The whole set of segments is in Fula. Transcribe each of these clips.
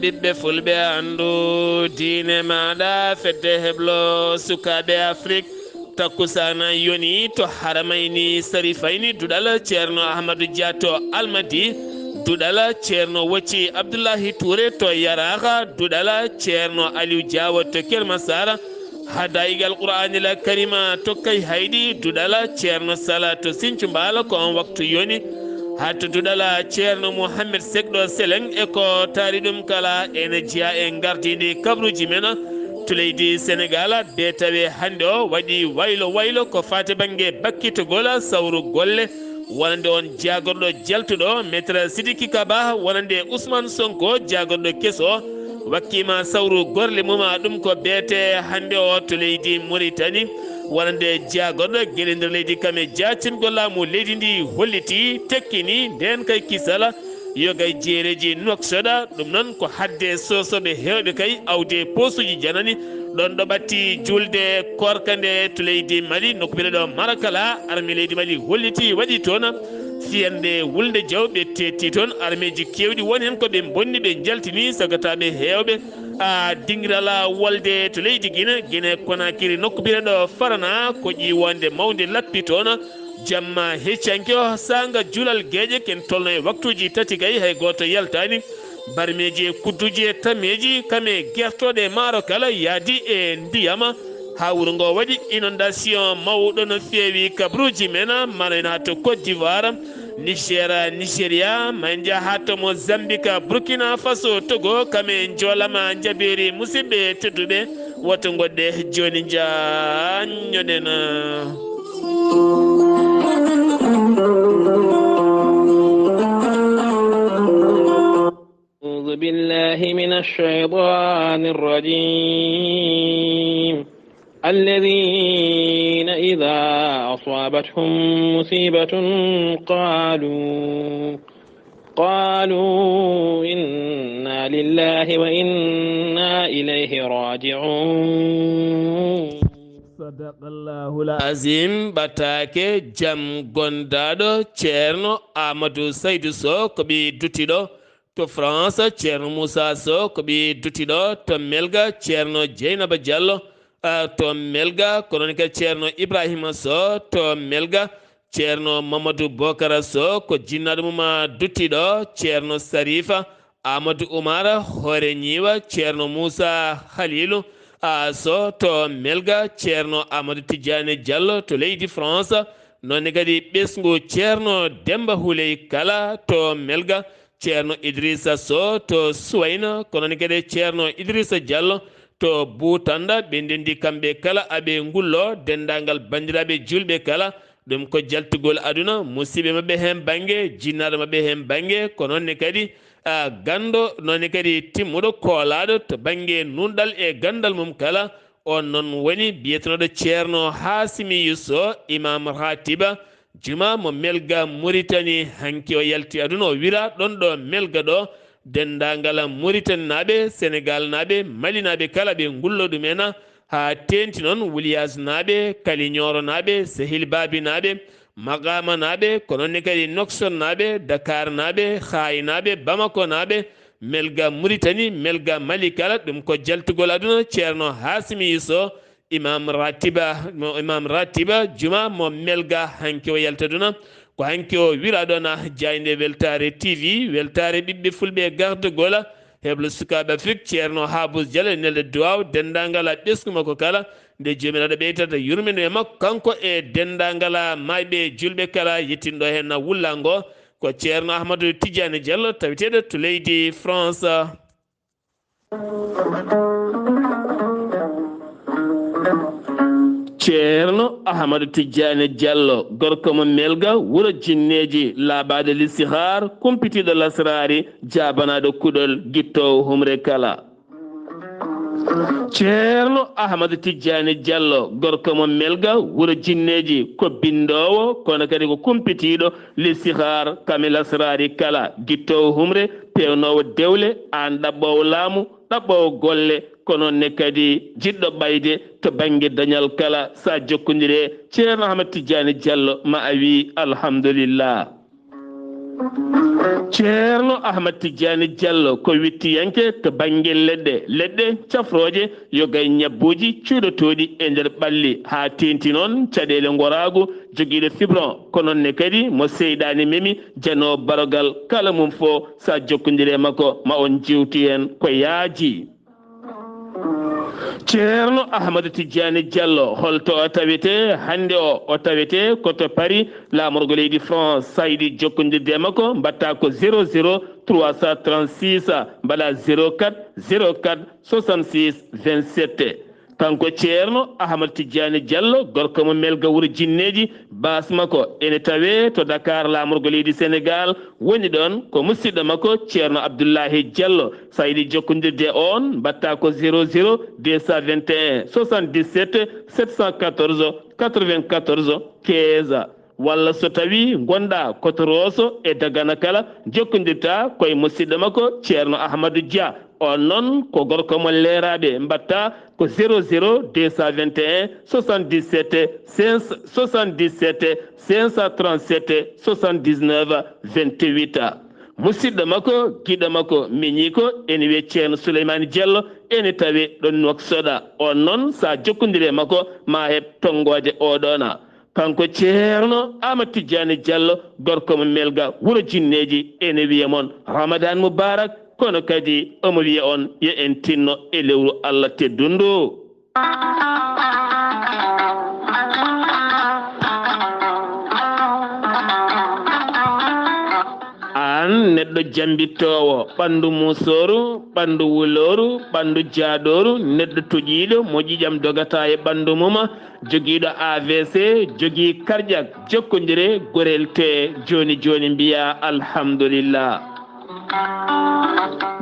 ɓiɓɓe fulɓe andu diine maɗa fedde heblo sukaɓe afrique takkusana yoni to haramayni sarifayni duɗal ceerno ahmadou dia to almadi duɗal ceerno wocci abdoullahi touré to yaraka duɗal ceerno aliou diawa to kelmasara hadayigal qur'anil karima tokkay haydi duɗala ceerno sala to sinthiou mbala ko on waktu yoni hatto duɗala ceerno mouhamed sekɗo seleng e ko taari ɗum kala ene jeeya e gardidi kabruji men to leydi sénégal be tawi hande o waɗi waylo ko fate banggue bakkitogol sawru golle wonande on jagorɗo jaltuɗo maître sidiki kaba wonande ousmane sonko jagorɗo kesso wakkima sawru gorle muma ɗum ko beete hande o to leydi mauritanie wonande jagorɗo gueɗe nder leydi kame jacingo laamu leydi ndi holliti tekkini nden kay kisala yogay jeereji noksoɗa ɗum noon ko hadde sosoɓe hewɓe kay awde posuji janani ɗon ɗo ɓatti julde korkande to leydi mali nokku mbiɗa ɗo marakala armi leydi mali holliti waɗi toon fiyande wulde jawɓe tetti toon armeji kewɗi woni hen koɓe bonni ɓe jaltini sagataɓe hewɓe dinguirala wolde to leydi guine konakiri nokku mbiɗa ɗo farana ko ƴiwonde mawde lappi toon jamma heccanke o sanga julal gueƴe ken tolno e waktuji tati gay hay goto yaltani barmeji e kudduji e tammeji kame guertoɗe maaro kala yaadi e ndiyama ha wuuro ngo waɗi inondation mawɗo no feewi kabruji men manayno ha to côte d'ivoire niger nigéria manja ha to mozambique burkina faso togo kame joolama jaɓeri musidɓe tedduɓe woto goɗɗe joni jañoɗen أعوذ بالله من الشيطان الرجيم الذين إذا أصابتهم مصيبة قالوا إنا لله وإنا إليه راجعون صدق الله العظيم batake jam gondaɗo ceerno amadou saydou sow ko ɓi dutiɗo to france ceerno moussa sow ko ɓi dutiɗo to melga ceerno dieynaba diallo to melga ko noon kadi ceerno ibrahima sow to melga ceerno mamadou bocara sow ko jinnaɗo muma duttiɗo ceerno sarifa amadou oumar hoore ñiwa ceerno moussa halilou so to melga ceerno amadou tidiane diallo to leydi france nonne kadi ɓesgu ceerno demba huley kala to melga ceerno idrissa sow to suwayna ko noon kadi ceerno idrissa diallo to boutanda ɓe ndendi kamɓe kala aɓe ngullo dendagal bandiraɓe julɓe kala ɗum ko jaltugol aduna musidɓe mabɓe hen banggue jinnaɗo mabɓe hen banggue ko nonne kadi gando nonne kadi timmuɗo koolaɗo to banggue nunɗal e gandal mum kala on noon woni biyetenoɗo ceerno hasimi yusso imam ratiba juma mo melga mauritanie hanki o yalti aduna o wira ɗon ɗo melga ɗo dendagal mauritanie naɓe sénégal naɓe mali naɓe kala ɓe gullo ɗumen ha tenti noon wulias naɓe kaliñoro naɓe sehil babi naɓe magama naɓe ko nonne kadi nokson naɓe dakar naɓe haay naɓe bamako naɓe melga mauritanie melga mali kala ɗum ko jaltugol aduna ceerno hasimi yusso imam ratiba juma mo melga hanki o yaltaduna ko hanki o wiraɗon jayde weltare tv weltare ɓiɓɓe fulɓe gardegola heblo sukaɓe afrique ceerno habous dialo nelde duwaw dendagal ɓesgu makko kala nde jomiraɗo ɓeytata yurmino e makko kanko e dendagal mayɓe julɓe kala yettinɗo hen wullango ko ceerno ahmadou tidiane diallo taweteɗo to leydi france ceerno ahmadou tidiane diallo gorko mo melga wuuro jinneji laaɓade listihar kumpitiɗo lasrari jabanaɗo kuɗol guittowo humre kala ceerno ahmadou tidiane diallo gorko mo melga wuuro jinneji ko bindowo kono kadi ko kumpitiɗo listihar kame lasrari kala guittowo humre pewnowo dewle an ɗaɓɓowo laamu ɗaɓɓowo golle kono ne kadi jiɗɗo ɓayde to banggue dañal kala sa jokkodire ceerno ahmad tidiane diallo ma a wi alhamdulillah ceerno ahmad tidiani diallo ko wittiyanke to banggue leɗɗe cafroje yo gay ñabbuji cuuɗotoɗi e nder ɓalli ha tenti noon caɗele goragu joguiɗo fibron ko nonne kadi mo seyɗani memi jano barogal kala mum fo sa jokkodiri makko ma on jewtu hen ko yaaji. ceerno ahmadou tidiani diallo holto o tawete hande o tawete koto paris lamorgo leydi france sayɗi jokkodirde makko mbatta ko 00 336 mbaɗa 04 04 66 27 kanko ceerno ahmadou tidiani diallo gorko mo melga wuuro jinneji bas makko ene tawe to dakar lamorgo leydi sénégal woni ɗon ko musidɗo makko ceerno abdoullahi diallo sa yiɗi jokkodirde on mbatta ko 00 221 77 714 94 15 walla so tawi gonɗa koto rosso e dagana kala jokkodirta koye musidɗo makko ceerno ahmadou dia on noon ko gorko mo leeraɓe mbatta ko 00 221 77 77 537 79 28 musidɗo makko giɗo makko miñi ko ene wiye ceerno souleymane diallo ene tawi ɗon noksoɗa on noon sa jokkodiri makko ma heeb tonggode oɗona kanko ceerno amadou tidiani diallo gorko mo melga wuuro jinneji ene wiya moon ramadan moubarak kono kadi omo wiya on yo en tinno e lewru allah teddundu. an neɗɗo jambittowo ɓandu musoru ɓandu wuloru ɓandu jaaɗoru neɗɗo toƴiɗo mo ƴiƴam dogata e ɓandu muma joguiɗo avc jogui cardiaque jokkodire gorel te joni joni mbiya alhamdulillah.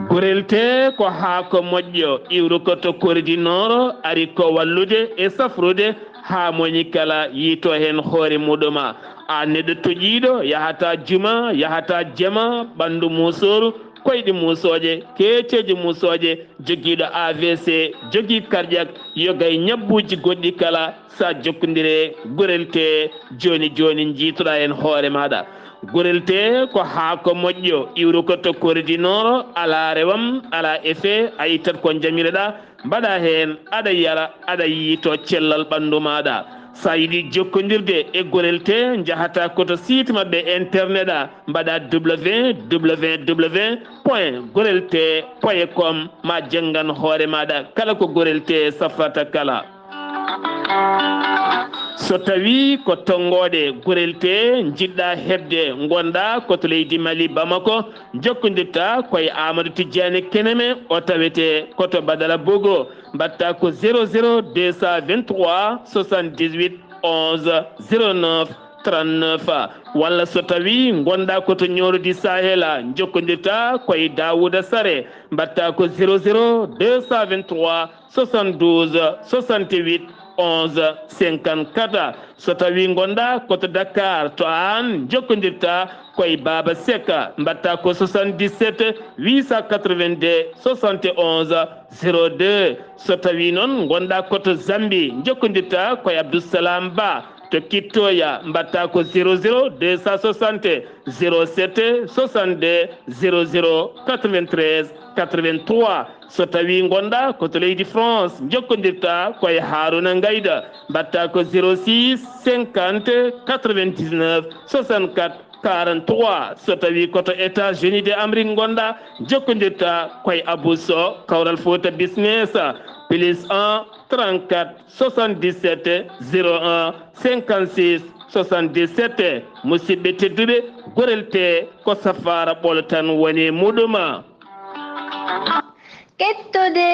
gorel te ko haako moƴƴo iwru koto koridinoro ari ko wallude e safrude ha moñi kala yiito hen hoore muɗuma a neɗɗo toƴiɗo yahata juma yahata jama ɓandu musoru koyɗi musoje keceji musoje joguiɗo avc jogui cardiaque yogay ñabbuji goɗɗi kala sa jokkodire gorel te joni joni jiitoɗa hen hoore maɗa. gorel te ko haako moƴƴo iwru koto koridinoro ala rewam ala effet a yittat ko jamireɗa mbaɗa hen aɗa yara aɗa yiito cellal ɓandu maɗa sa yiɗi jokkodirde e gorel te jahata koto site mabɓe internet a mbaɗa www.gorelt.com ma janggan hoore maɗa kala ko gorel te safrata kala. so tawi ko tonggode gorel te jiɗɗa hebde gonɗa koto leydi mali bamako jokkodirta koye amadou tidiani keneme o tawete koto badala bogo mbatta ko 00 223 78 11 09 39 walla so tawi gonɗa koto ñorodi sahela jokkodirta koye dawouda sare mbatta ko 00 223 72 68 11 54 so tawi gonɗa koto dakar to an jokkodirta koye baba seka mbatta ko 77 882 71 02 so tawi noon gonɗa koto zambi jokkodirta koye abdoussalam ba to kittoya mbatta ko 00 260 07 62 00 93 83 so tawi gonɗa koto leydi france jokkodirta koye haruna gayda mbatta ko 06 50 99 64 43 so tawi koto états-unis de amérique gonɗa jokkodirta koye abousso kawral fouta business plus 1 34 77 01 56 77 musidɓe tedduɓe gorel te ko safara ɓolo tan woni muɗuma. kettode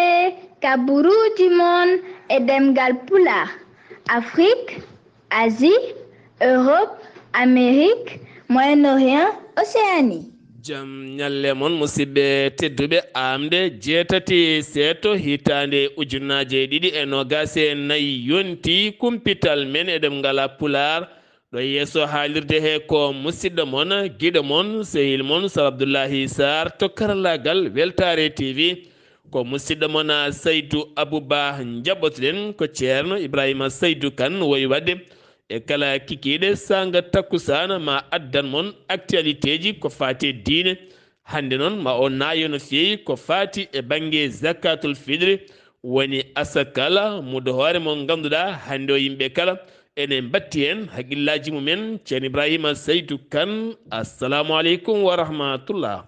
kaburuji mon e ɗemngal pulaar afrique asie europe amérique moyen-orient océanie. jam ñalle moon musidɓe tedduɓe amde jeetati seeto hitande ujunnaje ɗiɗi e nogase nayyi yonti kumpital men eɗen ngala pulaar ɗo yeeso haalirde he ko musidɗo moon guiɗo moon sehil moon sar abdoullahi sar to karallagal weltare tv ko musidɗo moon saydou abouba jaɓɓotoɗen ko ceerno ibrahima saydou kane woyi wadde e kala kikiɗe sanga takkusana ma addan mon actualité ji ko fati diine. Hande noon ma o nayo no feewi ko fati e banggue zakatul fidre woni asakala mudo hoore mo ganduɗa hande o yimɓe kala ene batti hen haqqillaji mumen. ceerno Ibrahima Seydou Kane, assalamu aleykum wa rahmatullah.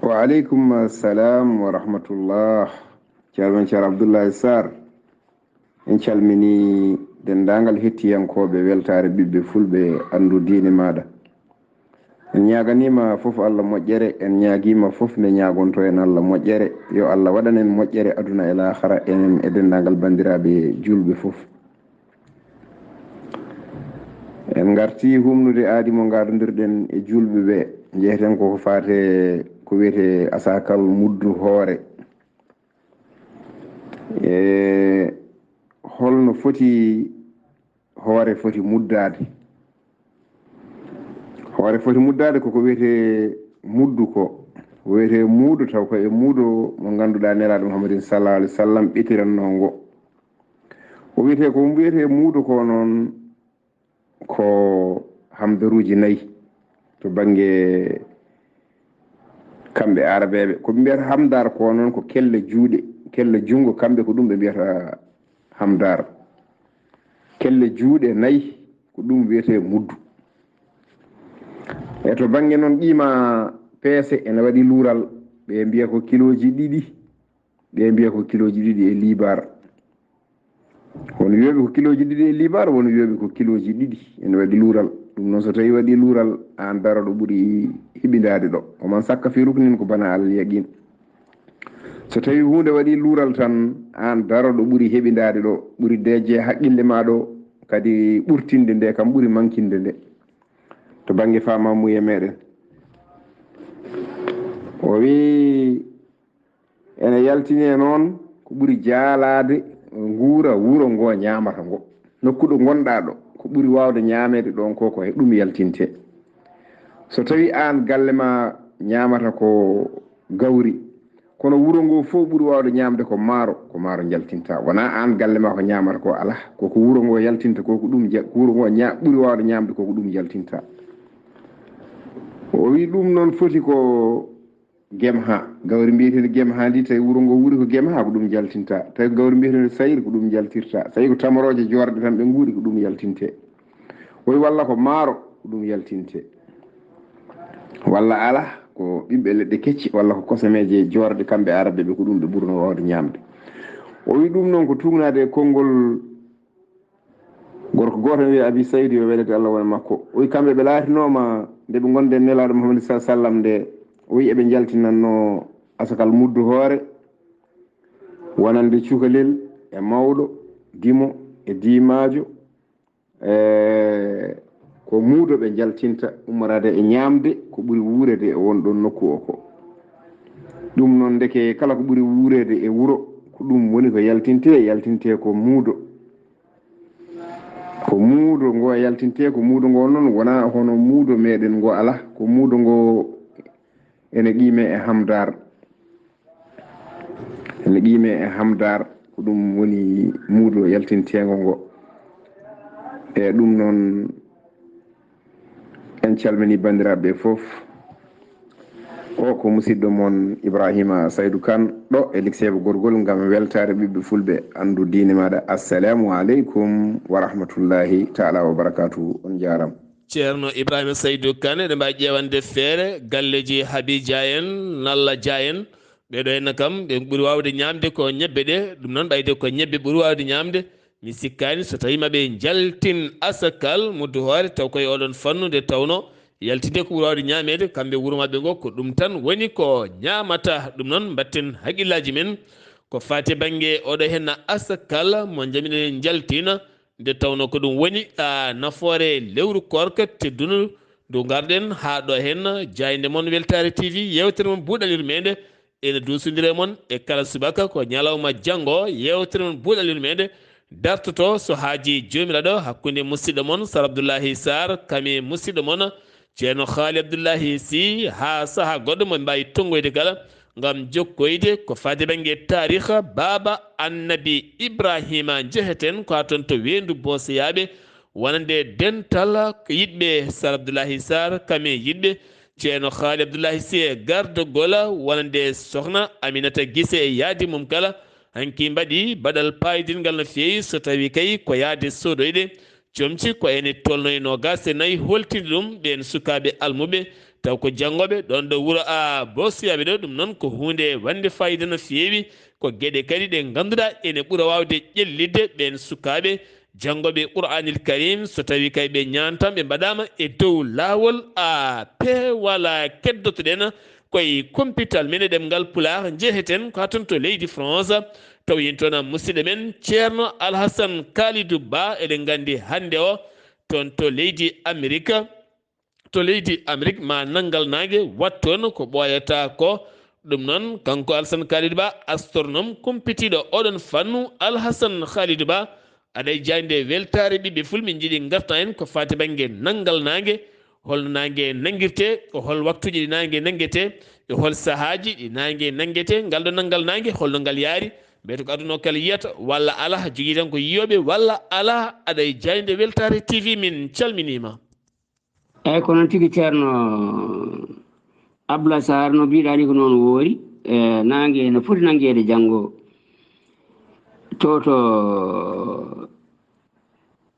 wa aleykum assalam wa rahmatullah. ceerno Abdullaahi Saar, en calmini dendagal hettiyankoɓe weltare ɓiɓɓe fulɓe andu diine maɗa. en ñaganima foof Allah moƴƴere, en ñaguima foof nde ñagonto en Allah moƴƴere. yo Allah waɗan en moƴƴere aduna e lahara enen e dendagal bandiraɓe julɓe foof. en garti humnude aadi mo gardodirɗen e julɓe ɓe jeeyeten koko fate ko wiyete asakal muddu hoore. e holno foti hoore foti muddade. hoore foti muddade koko wiyete muddu ko wiyete muudo, taw ko e muudo mo ganduɗa nelaɗo Muhammadin sallallahu alaihi wasallam ɓitiranno ngo. ko wiyete muudo ko noon ko hamdaruji 4 to banggue kamɓe arabeɓe. ko mbiyata hamdar ko noon ko kelle juuɗe, kelle jungo, kamɓe ko ɗum ɓe mbiyata hamdar. kelle juuɗe 4 ko ɗum wiyete muddu. e to banggue noon qima peese ene waɗi luural, ɓe mbiya ko kiloji 2, ɓe mbiya ko kiloji 2 e libar. won wiyoɓe ko kiloji 2 e libar, won wiyoɓe ko kiloji 2 ene waɗi luural. ɗum noon so tawi waɗi luural an daroɗo ɓuuri hiɓidade ɗo, oman sakka fi ruknin ko bana al yaqin. so tawi hunde waɗi luural tan an daroɗo ɓuuri heɓidade ɗo, ɓuuri deje haqqille ma ɗo, kadi ɓurtinde nde kam ɓuuri mankinde nde to banggue famamuye meɗen. o wi ene yaltini noon ko ɓuuri jaalade guura wuro ngo ñamata ngo. nokkuɗo gonɗa ɗo ko ɓuuri wawde ñamede ɗon ko e ɗum yaltinte. so tawi an galle ma ñamata ko gawri, kono wuro ngo fof ɓuuri wawde ñamde ko maaro jaltinta. wona an galle ma ko ñamata ko ala, koko wuro ngo yaltinta, koko ɗum wuro ngo ɓuuri wawde ñamde koko ɗum yaltinta. o wi ɗum noon foti ko gem ha, gawri mbiyetede gem ha ndi tawi wuro ngo wuuri ko gem ha ko ɗum jaltinta. tawi gawri mbiyetede sayir ko ɗum jaltirta. tawi ko tamoroje jorde tan ɓe guuri ko ɗum yaltinte. oyi walla ko maaro ko ɗum yaltinte, walla ala ko ɓiɓɓe leɗɗe kecci, walla ko kosameje jorde kamɓe arabe ɓe ko ɗum ɓe ɓurno wawde ñamde. o wi ɗum noon ko tugnade e konngol gorko goto wiye Abi Saydou yo welete Allah wona makko. o wi kamɓe ɓe laatinoma nde ɓe gonde nelaɗo Muhammad sallallahu alaihi wasallam nde, o wi eɓe jaltinanno asakal muddu hoore wonande cukalel e mawɗo dimo e dimajo ko muudo ɓe jaltinta ummorade e ñamde ko ɓuuri wuurede e wonɗon nokku o ko. ɗum noon deke kala ko ɓuuri wuurede e wuro ko ɗum woni ko yaltinte ko muudo. ko muudo ngo yaltinte, ko muudo ngo noon wona hono muudo meɗen ngo ala, ko muudo ngo ene qime e hamdar. ene qime e hamdar, ko ɗum woni muudo yaltintego ngo. e ɗum noon en calmini bandiraɓe foof. o ko musidɗo moon Ibrahima Seydou Kane ɗo e liksebe gorgol gam weltare ɓiɓɓe fulɓe andu diine maɗa. assalamu aleykum wa rahmatullahi taala wa barakatuhu. on jaram. ceerno Ibrahima Seydou Kane eɗen mbawi ƴewande feere galleji Habija en Nalla Dia en ɓeɗo henna kam ɓe ɓuuri wawde ñamde ko ñebbe ɗe. ɗum noon ɓayde ko ñebbe ɓuuri wawde ñamde. mi sikkani so tawi maɓe jaltin asakal muddu hoore taw koye oɗon fannu nde tawno yaltinde ko ɓuuri wawde ñamede kamɓe wuuro mabɓe ngo ko ɗum tan woni ko ñamata. ɗum noon batten haqqillaji men ko fati banggue oɗo henna asakal mo jaminen jaltina nde tawno ko ɗum woni nafoore lewru korka tedduno ndu garɗen ha ɗo henna jayde moon Weltare TV yewtere moon buuɗal meɗe ene dusodire moon e kala subaka ko ñalawma janggo yewtere moon buuɗal meɗe dartoto so haaji jomiraɗo hakkude musidɗo moon Sar Abdullaahi Saar kami musidɗo moon ceerno Haali Abdullahi Sy ha saaha goɗɗo mo mbawi tongoyde kala ngam jokkoyde ko fade bange tariha baba annabi ibrahima jeheten ko aton to wendu boseyaɓe wonande dental ko yiɗɓe Sar Abdullaahi Saar kame yiɗɓe ceerno haali Abdullaahi Sie garde gola wonande sohna Aminata Gise e yaadi mum kala hanki mbaɗi baɗal payidingal no feewi so tawi kay ko yaade sodoyde comci ko ene tolno e nogas e nayyi holtinde ɗum ɓen sukaɓe almuɓe taw ko janggoɓe ɗon ɗo wuuro a bosiyaɓe ɗo ɗum noon ko hunde wande fayida no feewi ko gueɗe kadi ɗe ganduɗa ene ɓuura wawde ƴellidde ɓen sukaɓe janggoɓe Qur'anil Karim so tawi kay ɓe ñantam ɓe mbaɗama e dow lawol a pewala keddotoɗen koye Kumpital men e ɗemngal pulaar jeheten ko haton to leydi France taw yin toon musidɗo men ceerno Alhassane Kalidou Ba eɗen gandi hande o toon to leydi Amérique ma nanggal nangue watton ko ɓoyata ko ɗum noon kanko Alhassane Kalidou Ba astronome kumpitiɗo oɗon fannu Alhassane Kalidou Ba aɗa jande weltare ɓiɓɓe fulɓe jiiɗi garta hen ko fati banggue nanggal nangue holno nangue nanguirte ko hol waktuji ɗi nangue nanguete e hol sahaji ɗi nangue nanguete ngal ɗo nanggal nangue holno ngal yaari mbiyata ko aduna o kala yiyata walla ala jogui tan ko yiyoɓe walla ala aɗa jayde weltare TV min calminima. eyyi ko noon tigui ceerno Abdullaahi Saar no mbiɗani ko noon woori nangue no foti nanguede janggo to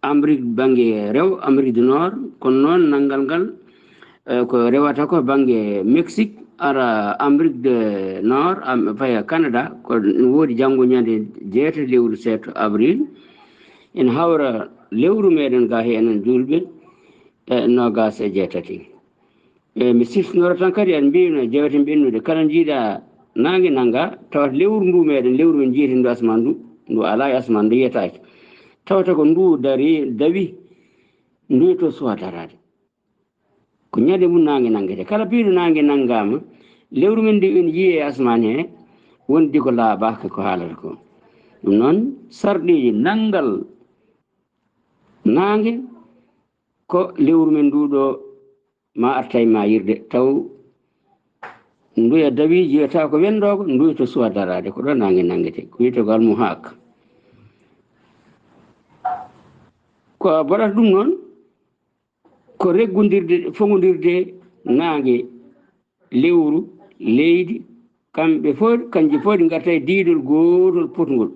Amérique banggue rew Amérique du Nord kono noon nanggal ngal ko rewata ko banggue Mexique ara Amérique du Nord faya Canada ko woodi janggo ñande 6 lewru 7 avril en hawra lewru meɗen ga he enen julɓe nogas e jeetati mi siftinora tan kadi en mbino jewten ɓennude kala jiiɗa nangue nanga tawat lewru ndu meɗen lewru men jiiten ndu asman ndu ala e asman ndu yiyetake tawata ko ndu dawi ndu to suwa darade ko ñande mum nangue nanguete kala piiɗo nangue nanggama lewru men ndi en yiiye asman he wondi ko laaɓaka ko haalata ko ɗum noon sarɗiji nanggal nangue ko lewru men nduɗo ma arta e ma yirde taw nduya dawi jiyata ko wendogo nduya to suwa darade ko ɗo nangue nanguete ko wiyete ko almuhak ko baɗata ɗum noon ko reggodirde fogodirde nangue lewru leydi kamɓe fof kanƴe fof ɗi garta e diidol gotol potgol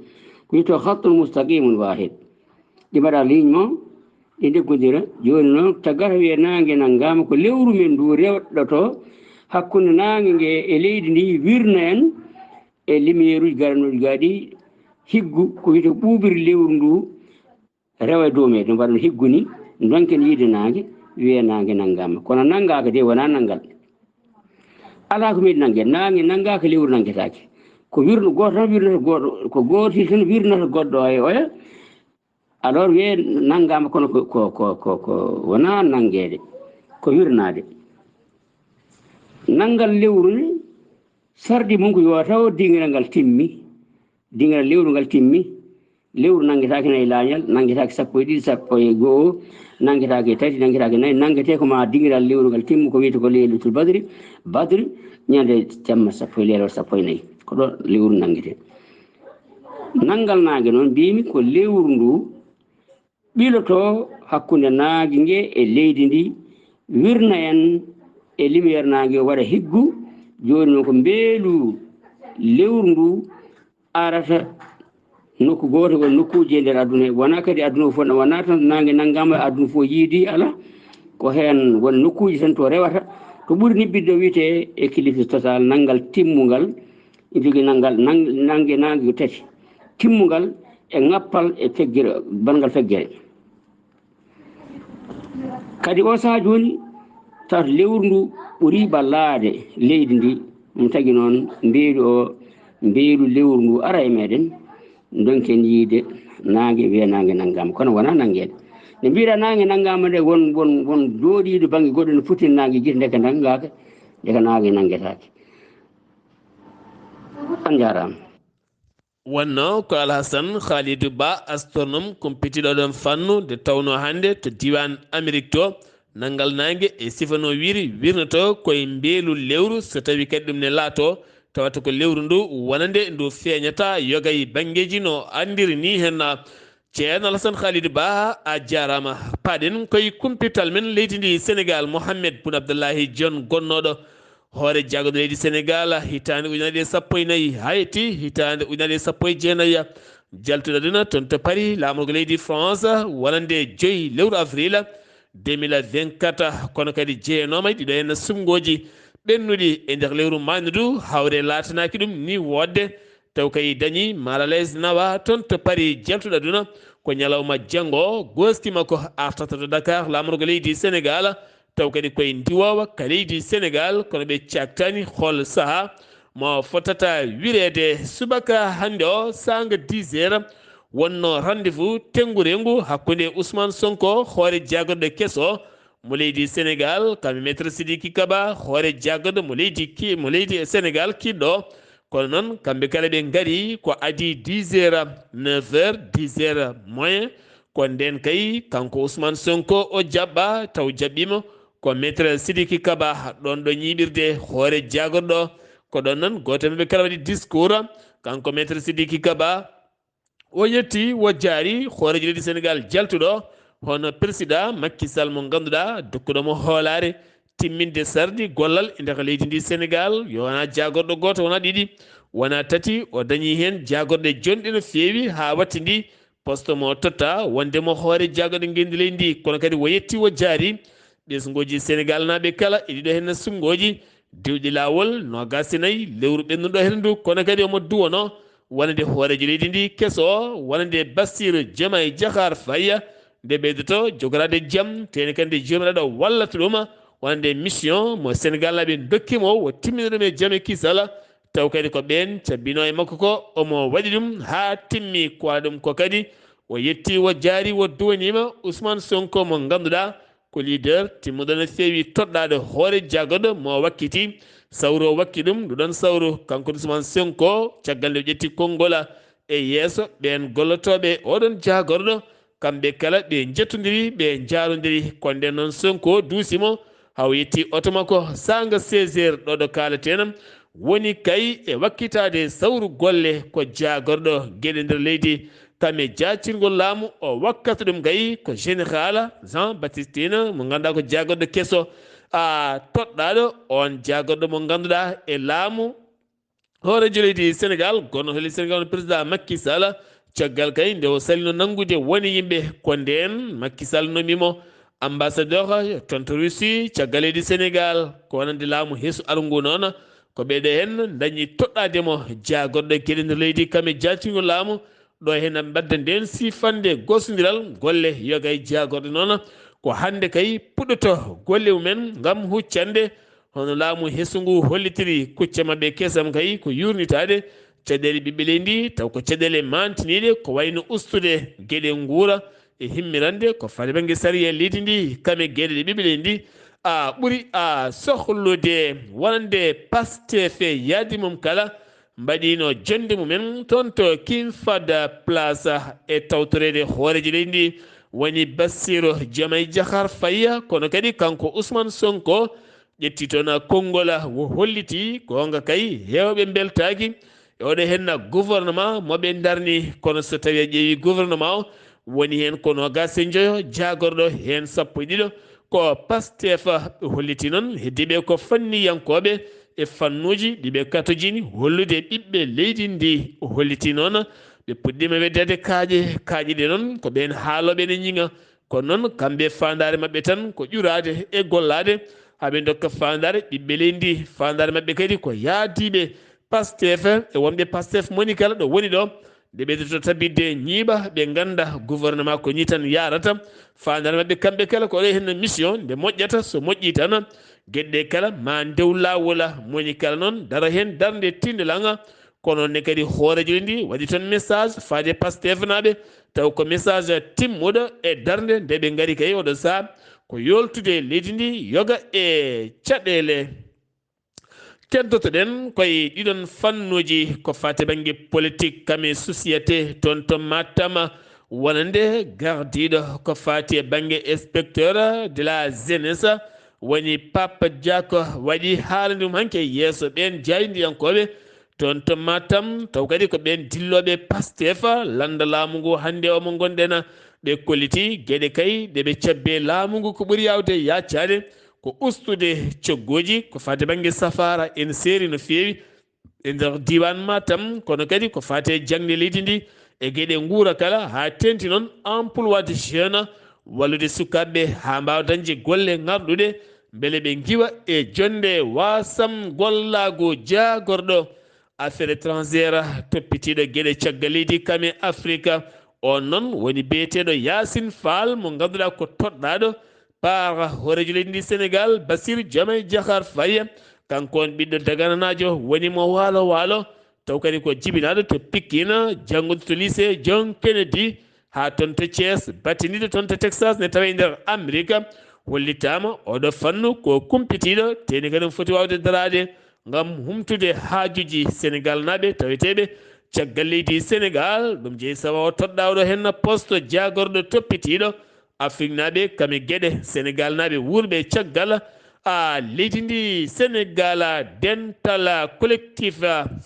ko wiyete hattol mustaqimul wahid ɗi mbaɗa ligne mo ɗi deggodira joni noon taggata wiye nangue nanggama ko lewru men ndu rewɗoto hakkude nangue ngue e leydi ndi wirna en e lumiére uji garanoɗi gaɗi higgu ko wiyete ɓuɓiri lewru ndu rewa e dow meɗen mbaɗa higgu ni donken yiide nangue wiye nangue nanggama kono nanggaka de wona nanggal ala ko meɗi nangue nangue nanggaka lewru nanguetake ko wirno goto tan wirnata goɗɗo ko gotil tan wirnata goɗɗo e oya alors wiye nanggama kono ko wona nanguede ko wirnade nanggal lewru ni sardi mum ko yo taw dingiral ngal timmi dingiral lewru ngal timmi lewru nanguetake nayi lañal nanguetake 1 sappo e goho nanguetake 3 nanguetake 4 nanguete ko ma dingiral lewru ngal timmu ko wiyete ko leylatul badri ñande jamma 1 lewru 14 ko ɗo lewru nanguete nanggal nangue noon mbimi ko lewru ndu ɓiloto hakkude nangue ngue e leydi ndi wirna en e lumiére nangue waɗa higgu joni noon ko mbeelu lewru ndu arata nokku goto won nokkuji e nder aduna he wona kadi aduna o fof wona tan nangue nanggama aduna fof yiidi ala ko hen won nokkuji tan to rewata ko ɓuuri nibbidde wiyete équilibre total nanggal timmugal jogui nanggal nangue tati timmugal e ngappal e feggere bangal feggere kadi o saaha joni taw lewru ndu ɓuuri ballade leydi ndi ɗum tagui noon mbeelu lewru ndu ara e meɗen donken yiide nangue wiye nangue nanggama kono wona nanguede nde mbiɗa nangue nanggama nde won jooɗiɗo banggue goɗɗo no foti nangue guite ndeka nanggaka ndeka nangue nanguetake an jarama wonno ko Alhassane Kalidou Ba astronome kumpitiɗo ɗon fannu nde tawno hande to diwan Amérique to nanggal nangue e sifano wirnoto koye mbeelu lewru so tawi kadi ɗum ne laato tawata ko lewru ndu wonande ndu feeñata yogay bangeji no andiri ni hen ceerno Alassane Khalid Ba a jarama paɗen koye kumpital men leydi ndi Sénégal Mohamed Boun Abdullahi Dionne gonnoɗo hoore jaggoɗo leydi Sénégal hitande ujunere sappo e nayyi ha yetti hitande ujunere sappo e jeenayyi jaltuɗo dina toon to Paris lamorgo leydi France wonande 5 lewru avril 2024 kono kadi jeenoma ɗiɗo henna sumgoji ɓennuɗi e nder lewru mandudu hawre latanaki ɗum ni wodde taw kay dañi malalaise nawa toon to Paris jaltuɗo duna ko ñalawma janggo gostima ko artata to Dakar lamorgo leydi Sénégal taw kadi koye ndiwowa ka leydi Sénégal kono ɓe caktani hol saaha mo fotata wirede subaka hande o sanga 10 heures wonno rendez-vous tengurengu hakkude Ousmane Sonko hoore jaggoɗo kesso mo leydi Sénégal kamɓe maître Sidiki Kaba hoore jaggoɗo mo leydi Sénégal kiɗɗo kono noon kamɓe kala ɓe gari ko adi 10 heures 9 heures 10 heures moins ko nden kay kanko Ousmane Sonko o jaɓɓa taw jaɓɓima ko maître Sidiki Kaba ɗon ɗo ñiɓirde hoore jaggoɗo ko ɗon noon goto ɓe kala waɗi discours kanko maître Sidiki Kaba o yetti wo jaari hooreji leydi Sénégal jaltuɗo hono président Macky Sall mo ganduɗa dokkuɗomo hoolare timminde sardi gollal e nder leydi ndi Sénégal yo wona jagorɗo goto wona ɗiɗi wona tati o dañi hen jagorɗe jonɗe no feewi ha watti ndi poste mo totta wondemo hoore jagorɗe ngendi leydi ndi kono kadi wo yetti wo jaari ɓesgoji Sénégal naɓe kala e ɗiɗo hen sumgoji diwɗi lawol no gasinayi lewru ɓennuɗo hen ndu kono kadi omo duwono wonande hooreji leydi ndi kesso wonande Bassirou Diomaye Diakhar Faye nde ɓeydoto jogorade jaam teni kandi jomiraɗo wallata ɗum wonande mission mo Sénégal naɓe dokkimo wo timmina ɗum e jaam e kisal taw kadi ko ɓen cabbino e makko ko omo waɗi ɗum ha timmi ko waɗa ɗum ko kadi o yetti wo jaari wo duwanima Ousmane Sonko mo ganduɗa ko leader timmuɗo no feewi toɗɗade hoore jaggoɗo mo wakkiti sawru o wakki ɗum ɗuɗon sawru kanko Ousmane Sonko caggal nde ƴetti konngol e yeeso ɓen gollotoɓe oɗon jagorɗo kamɓe kala ɓe jettodiri ɓe jarodiri ko nden noon Sonko duusimo haw yetti oto makko sanga 16 heures ɗo ɗo kalaten woni kay e wakkitade sawru golle ko jagorɗo gueɗe nder leydi kame jacirgol laamu o wakkata ɗum kay ko général Jean Baptiste mo ganduɗa ko jagorɗo kesso a toɗɗaɗo on jagorɗo mo ganduɗa e laamu hoorejo leydi Sénégal gonno to leydi Sénégal président Macky Sall caggal kay nde o salino nangude woni yimɓe ko nden Macky Sall nomimo ambassadeur toon to Russie caggal leydi Sénégal ko wonande laamu heesu arngu noon ko ɓeɗo hen dañi toɗɗademo jagorɗo gueɗe nder leydi kame jacirgol laamu ɗo hen mbadda nden sifande gosodiral golle yoga e jagorɗo noon ko hande kay puɗɗoto golle mumen gam huccande hono laamu heesugu hollitiri kucce mabɓe kesam kay ko yurnitade caɗele ɓiɓɓe leydi taw ko caɗele mantiniɗe ko wayno ustude gueɗe guura e himmirande ko fale banggue sariya leydi ndi kame gueɗe ɗe ɓiɓɓe leydi a ɓuuri a sohlude wonande Pastef yaadi mum kala mbaɗino jonde mumen toon to King Fahd place e tawtorede hooreji leydi ndi woni Bassirou Diomaye Diakhar Faye kono kadi kanko Ousmane Sonko ƴetti toon konngol wo holliti gonga kay hewɓe beltaki e oɗo henna gouvernement moɓe darni kono so tawi a ƴeewi gouvernement o woni hen ko nogas e joyo jagorɗo hen sappo e ɗiɗo ko Pastef holliti noon heddiɓe ko fanniyankoɓe e fannuji ɗiɓe katojini hollude ɓiɓɓe leydi ndi holliti noon ɓe puɗɗima weddede kaaƴe ɗe noon ko ɓen haaloɓe ne ñiŋa kono noon kamɓe fandare mabɓe tan ko ƴurade e gollade haɓe dokka fandare ɓiɓɓe leydi ndi fandare mabɓe kadi ko yaadiɓe Pastef e wonɓe Pastef moni kala ɗo woni ɗo nde ɓeydoto tabidde ñiiɓa ɓe ganda gouvernement ko ni tan yarata fandare mabɓe kamɓe kala ko ɗo hen mission nde moƴƴata so moƴƴi tan gueɗɗe kala ma ndew lawol moni kala noon dara hen darde tindelaga kono ne kadi hoorejo ndi waɗi toon message faade Pastef naɓe taw ko message timmuɗo e darde nde ɓe gari kay oɗo saaha ko yoltude leydi ndi yoga e caɗele keddotoɗen koye ɗiɗon fannuji ko fate banggue politique kame société toon to Matam wonande gardiɗo ko fati banggue inspecteur de la jeunesse woni Pape Diako waɗi haalande ɗum hanke yeeso ɓen jaydiyankoɓe ton to Matam taw kadi ko ɓen dilloɓe Pastefa landa laamu ngu hande o mo gonɗen ɓe kolliti gueɗe kay ɗeɓe cabbe laamu ngu ko ɓuuri yawde yaccade ko ustude coggoji ko fate banggue safara en seeri no fewi e nder diwan Matam kono kadi ko fate jangde leydi ndi e gueɗe guura kala ha tenti noon emploi de jeune wallude sukaɓeɓe ha mbawa dañde golle ngarɗuɗe beele ɓe giwa e jonde wasam gollago jagorɗo affaire étrangére toppitiɗo gueɗe caggal leydi kame Afrique on noon woni biyeteɗo Yacine Fall mo ganduɗa ko toɗɗaɗo par horejo leydi ndi Sénégal Bassirou Diomaye Diakhar Faye kanko on ɓiɗɗo dagananajo woni mo waalo waalo taw kadi ko jibinaɗo to Pikine janggude to lycée John Kennedy ha toon to Thiès battiniɗo toon to Texas ne tawe nder Amérique hollitama oɗo fannu ko kumpitiɗo teni kadi foti wawde darade gam humtude haajuji Sénégal naɓe taweteɓe caggal leydi Sénégal ɗum jeeyi sawa o toɗɗa oɗo henna poste jagorɗo toppitiɗo Afrique naɓe kame gueɗe Sénégal naɓe wurɓe caggal leydi ndi Sénégal dental collectif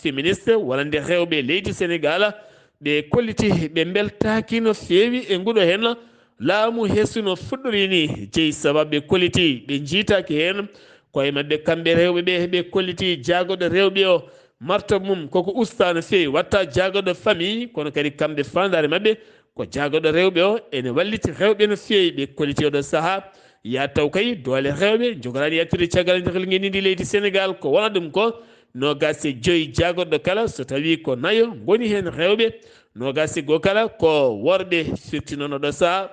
féministe walande rewɓe leydi Sénégal ɓe kolliti ɓe beltaki no fewi e nguɗo hen laamu hessuno fuɗɗori ni jeeyi sababu ɓe kolliti ɓe jiitaki hen koye mabɓe kamɓe rewɓe ɓe ɓe kolliti jagoɗo rewɓe o martabe mum koko usta no fewi watta jagoɗo famille kono kadi kamɓe fandare mabɓe ko jagoɗo rewɓe o ene walliti rewɓe no fewi ɓe kolliti oɗo saaha ya taw kay doole rewɓe jogorani yettude caggal nder gueɗidi leydi Sénégal ko wona ɗum ko nogas e joyyi jagoɗɗo kala so tawi ko nayo goni hen rewɓe nogas e goho kala ko worɓe firti noon oɗo saaha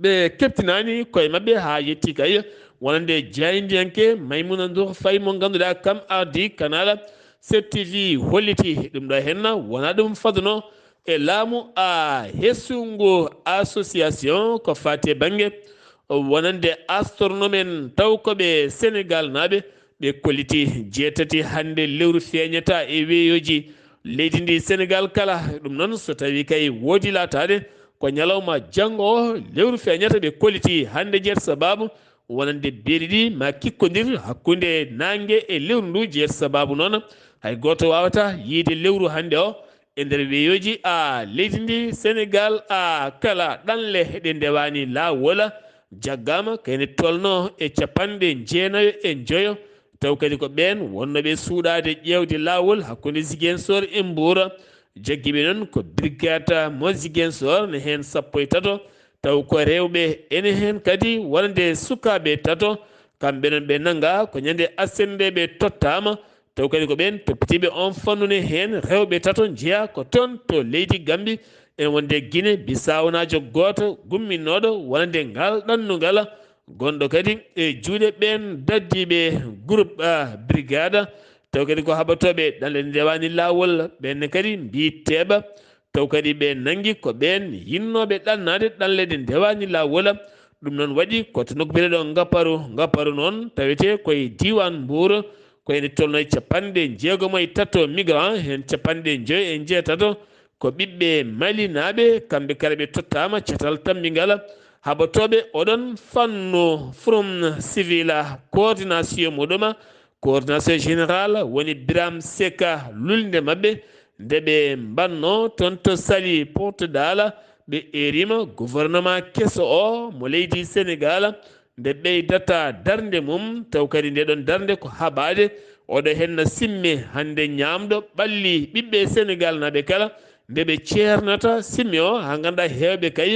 ɓe keptinani koye mabɓe ha yetti kay wonande jaydiyanke Maymouna Ndour Faye mo ganduɗa kam ardi canal 7TV holliti ɗum ɗo henna wona ɗum faduno e laamu hessungo association ko fate banggue wonande astronome en taw koɓe Sénégal naɓe ɓe kolliti jeetati hande lewru feeñata e weeyoji leydi ndi Sénégal kala ɗum noon so tawi kay woodi latade ko ñalawma janggo o lewru feeñata ɓe kolliti hande jeeta sababu wonande beeri ɗi ma kikkodir hakkude nangue e lewru ndu jeeta sababu noon hay goto wawata yiide lewru hande o e nder weeyoji leydi ndi Sénégal kala ɗanle ɗe ndewani lawol jaggama kayne tolno e capanɗe jeenayo e joyo taw kadi ko ɓen wonnoɓe suuɗade ƴewde lawol hakkude Ziguinchor e Mbour jagguiɓe noon ko brigade mo Ziguinchor ne hen sappo e tato taw ko rewɓe ene hen kadi wonande sukaɓe tato kamɓe noon ɓe nanga ko ñande asende ɓe tottama taw kadi ko ɓen toppitiɓe on fannune hen rewɓe tato jeeya ko toon to leydi Gambie en wonde Guinée Bissau-najo goto gumminoɗo wonande ngal ɗannugal gonɗo kadi e juuɗe ɓen daddiɓe groupe brigade taw kadi ko haɓatoɓe ɗanle ndewani lawol ɓenne kadi mbi teeɓa taw kadi ɓe nangi ko ɓen yinnoɓe ɗannade ɗanle ɗe ndewani lawol ɗum noon waɗi koto nokkubele ɗo ngapparu noon tawete koye diwan Mbour koyene tolno e capanɗe jeegomo e tato migrant hen capanɗe joyi e jeetato ko ɓiɓɓe Mali naɓe kamɓe kala ɓe tottama catal tambigal haɓatoɓe oɗon fannu from civil coordination muɗum coordination général woni Biram Seka lulde mabɓe nde ɓe mbanno toon to Saly Portudal ɓe erima gouvernement kesso o mo leydi Sénégal nde ɓeydata darde mum taw kadi ndeɗon darde ko haɓade oɗo henna simme hande ñamɗo ɓalli ɓiɓɓe Sénégal naɓe kala nde ɓe ceernata simme o ha ganduɗa hewɓe kay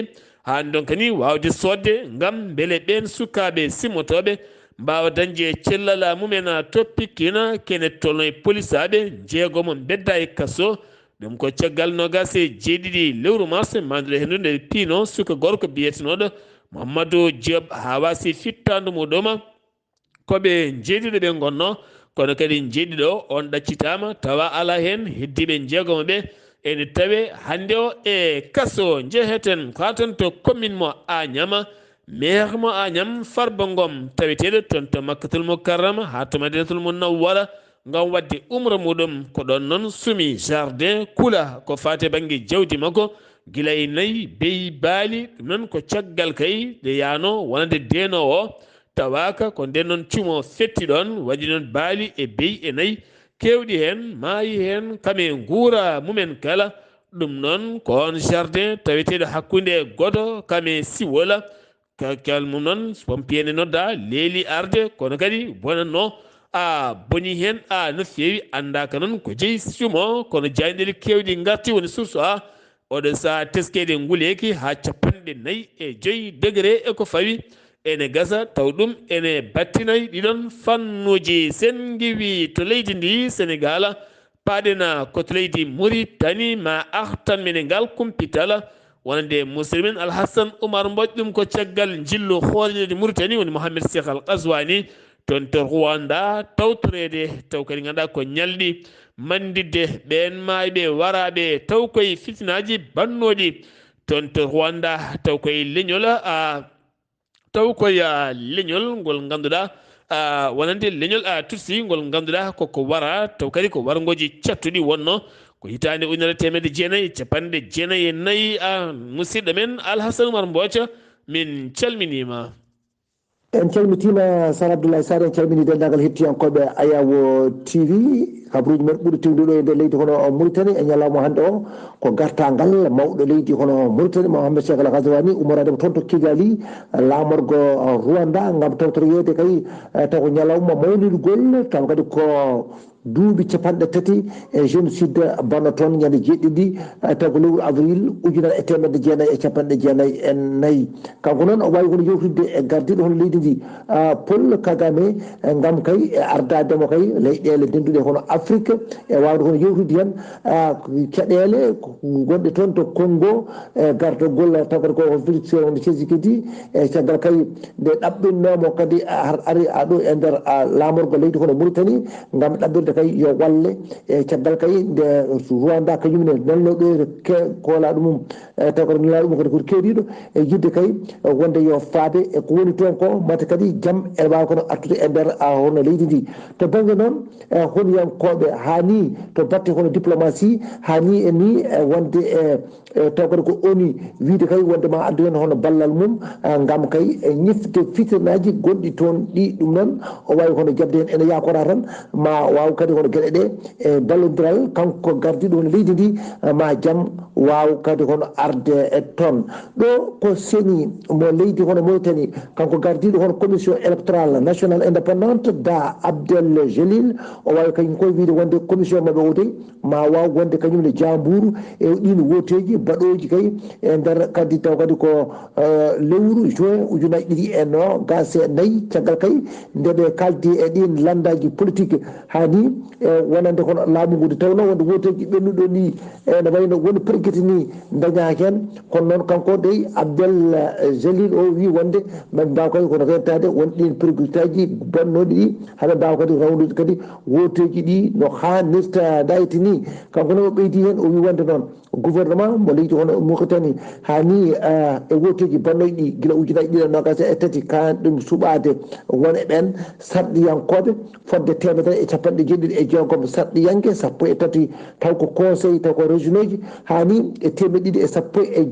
ha donkani wawde sodde gam beele ɓen sukaɓe simmotoɓe mbawa dañde cellal mumen to Pikine kene tolno e police aɓe jeegomo bedda e kasso ɗum ko caggal nogas e jeeɗiɗi lewru mars manduɗo hendude piino suka gorko biyetenoɗo Mamadou Diop ha wasi fittande muɗum koɓe jeeɗiɗo ɓe gonno kono kadi jeeɗiɗo on ɗaccitama tawa ala hen heddiɓe jeegomo ɓe ene tawe hande o e kasso jeeheten katon to commune mo Agnam maire mo Agnam Farba Ngom taweteɗo toon to Makkatul Mukarrama ha to Madinatul Munawwara ngam wadde umra muɗum ko ɗon noon sumi jardin kula ko fate banggue jawdi makko guila e nayyi beyi baali ɗum noon ko caggal kay nde yano wonande denowo o tawaka ko nden noon cumo fetti ɗon waɗi noon baali e beyi e nayyi kewɗi hen maayi hen kame guura mumen kala ɗum noon ko on jardin taweteɗo hakkude goto kame siwola kakal mum noon pompiyene nodda leeli arde kono kadi bonanno a boni hen no fewi andaka noon ko jeeyi sumo kono jayɗele kewɗi garti woni source a oɗo sa teskede nguleki ha 45 degré eko fawi ene gasa taw ɗum ene battinayi ɗiɗon fannuji sen giwi to leydi ndi Sénégal paɗena koto leydi Mauritanie ma artan mene ngal Kumpital wonande musidɗo men Alhassane Oumar Mbodj ɗum ko caggal jillu hoorede Mauritanie woni Mohamed Cheikh Al Qaswani toon to Rwanda tawtorede taw kadi ganduɗa ko ñalɗi mandidde ɓen mayɓe waraɓe taw koye fitinaji bannoɗi toon to Rwanda taw koye leñol taw koye leñol ngol ganduɗa wonande leñol tutsi ngol ganduɗa koko wara taw kadi ko wargoji cattuɗi wonno ko hitande 1994 musidɗo men Alhassane Oumar Mbodj min calminima. en calmitima Sar Abdullaahi Saar en calmini dendagal hettiyankoɓe Ayawo TV kabaruji men ɓuuri tewduɗo e nder leydi hono Mauritanie e ñalawma hannde o ko gartagal mawɗo leydi hono Mauritanie Mohamed Cheikh Al Qaswani ummoradema toon to Kigali lamorgo Rwanda gam tawtoroyede kay taw ko ñalawma mawnidugol taw kadi ko duuɓi 3 e génocide banno toon ñande jeeɗiɗi taw ko lewru avril 1994 kanko noon o wawi hono yewtidde e gardiɗo hono leydi ndi Paul Kagame gam kay e ardademo kay leyɗele denduɗe hono Afrique e wawde hono yewtidde hen caɗele gonɗe toon to Congo e gardogol taw kadi ko Félix Tshisekedi e caggal kay nde ɗaɓɓinnomo kadi ari aɗo e nder lamorgo leydi hono Mauritanie gam ɗaɓɓirde kay yo walle e caggal kay nde Rwanda kañumne nelnoɗo kola ɗumum taw kadi nela ɗum kadi koto keeɗiɗo e yidde kay wonde yo faade e ko woni toon ko mate kadi jaam ene wawi kono artude e nder hono leydi ndi to banggue noon honiyankoɓe hani to batte hono diplomatie hani e ni wonde e taw kadi ko oni wiide kay wonde ma addu hen hono ballal mum gam kay ñifde fitinaji gonɗi toon ɗi ɗum noon o wawi hono jabde hen ene yakora tan ma waw kadi hono gueɗe ɗe e ballodiral kanko gardiɗo hono leydi ndi ma jaam waw kadi hono arde e toon ɗo ko seni mo leydi hono Mauritanie kanko gardiɗo hono commission électorale nationale indépendante da Abdel Jalil o wawi kañum koye wiide wonde commission maɓe o de ma waw wonde kañumne jamburu e ɗino woteji baɗoji kay e nder kadi taw kadi ko lewru juin 2024 caggal kay ndeɓe kaldi e ɗin landaji politique hani wonande kono laamu ngu tawno wonde woteji ɓennuɗo ni ene wayno woni perguete ni dañaki hen kono noon kanko dey Abdel Jalil o wi wonde maɓe mbaw kadi kono rentade won ɗin perguetaji bonnoɗi ɗi haɓe mbawa kadi rawnude kadi woteji ɗi no hannirta dayte ni kanko noon o ɓeydi hen o wi wonde noon gouvernement mo leydi hono Mauritanie hani e woteji bonnoɗi ɗi guila 2023 kan ɗum suɓade won e ɓen sarɗiyankoɓe fodde 150 sarɗiyanke 13 taw ko conseil taw ko région ji hani e 260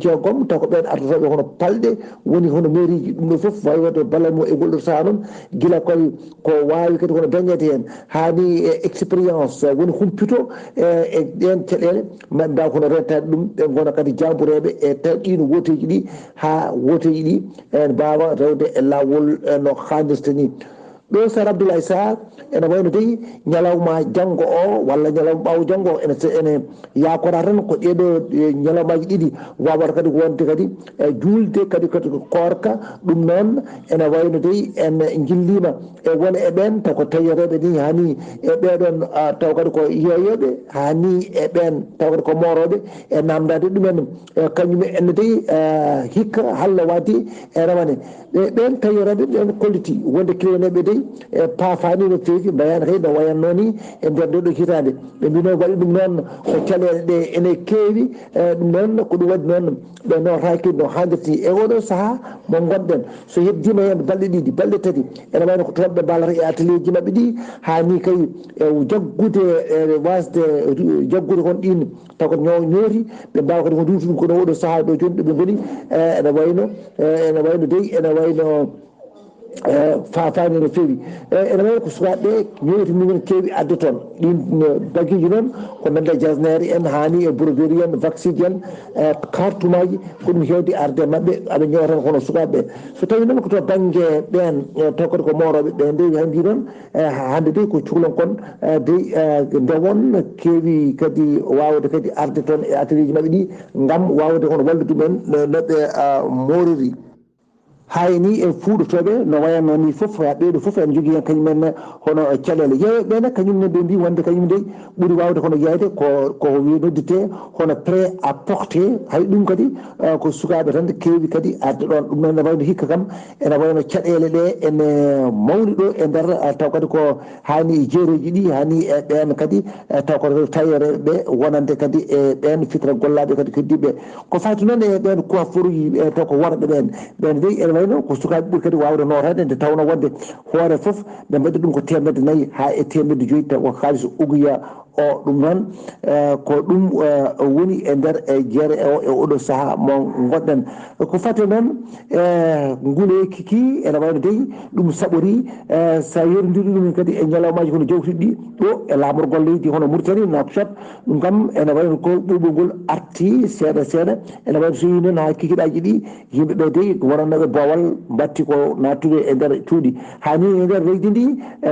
taw ko ɓen ardotoɓe hono palɗe woni hono mairie ji ɗum ɗo foof wawi wadde ballal mo e ngol ɗo saha noon guila koye ko wawi kadi hono dañete hen hani e expérience woni humpito e ɗen caɗele maɓe mbaw kono rentade ɗum ɓe gona kadi jambureɓe e taw ɗino woteji ɗi ha woteji ɗi en mbawa rewde e lawol no hannirta ni ɗo Sar Abdoulaye Saar ene wayno dey ñalawma janggo o walla ñalawma ɓawo janggo o ene yakora tan ko ɗeɗo ñalawmaji ɗiɗi wawata kadi wonde kadi julde kadi korka ɗum noon ene wayno dey en jillima e wona e ɓen taw ko tawireɓe ni hani e ɓeɗon taw kadi ko yeeyoɓe hani e ɓen taw kadi ko moroɓe e namdade ɗumen kañum enne dey hikka halla waddi e rawane ɓen tawireɓe ɓen kolliti wonde kiloneɓe dey e paafani no feewi mbayani kay no wayanno ni e nder nde ɗo hitande ɓe mbino waɗi ɗum noon ko caɗele ɗe ene keewi ɗum noon ko ɗum waɗi noon ɓe notaki no hannirti e oɗo saaha mo gonɗen so heddima hen balɗe ɗiɗi balɗe tati ene wayno ko toon ɓe ballata e atelier ji mabɓe ɗi hani kay jaggude wasde jaggude kon ɗin taw ko ñooti ɓe mbawa kadi ko duuti ɗum kono oɗo saaha ɗo joni ɗo ɓe goni ene wayno dey ene wayno fafaani no feewi ene wayi ko sukaaɓe ɓe ñewtinimen keewi adde toon ɗin bagueji noon ko nande jasnere en hani e broderie en vaccine en cartumaji ko ɗum hewde arde mabɓe aɓe ñewa tan kono sukaaɓe ɓe so tawi noon ko to banggue ɓen taw kadi ko moroɓe ɓe nde han mbi noon hande de ko cuhlon kon dey ndewon keewi kadi wawde kadi arde toon e atelier ji mabɓe ɗi gam wawde kono wallude ɗumen noɓe moriri hayni e fuuɗotoɓe no wayanno ni foof ɓeeɗo foof en jogui hen kañumen hono caɗele yeewe ɓene kañumne ɓe mbi wonde kañum de ɓuuri wawde kono yeyde ko wi noddite hono prêt à porter hay ɗum kadi ko sukaɓe tan keewi kadi arde ɗon ɗum noon ne wayno hikka kam ene wayno caɗele ɗe ene mawni ɗo e nder taw kadi ko hani e jeereji ɗi hani e ɓen kadi taw koto tawereɓe ɓe wonande kadi e ɓen fitra gollaɓe kadi keddiɓe ko fati noon e ɓen coiffeur uji taw ko worɓe ɓen dey ene wayno ko sukaɓe ɓuuri kadi wawde notade nde tawno wadde hoore foof ɓe mbaɗi ɗum ko 4 ha e 5 taw ko haaliss uguya o ɗum noon ko ɗum woni e nder jeere o e oɗo saaha mo gonɗen ko fate noon ngule kiki ene wayno dey ɗum saɓori sa yerodiri ɗum kadi e ñalawmaji kono jawtuɗi ɗi ɗo e lamorgol leydi hono Mauritanie Nouakchott ɗum kam ene wayno ko ɓuuɓol ngol arti seeɗa seeɗa ene wayno so yi noon ha kikiɗaji ɗi yimɓeɓe dey wonannoɓe bowal batti ko nattude e nder cuuɗi hani e nder leydi ndi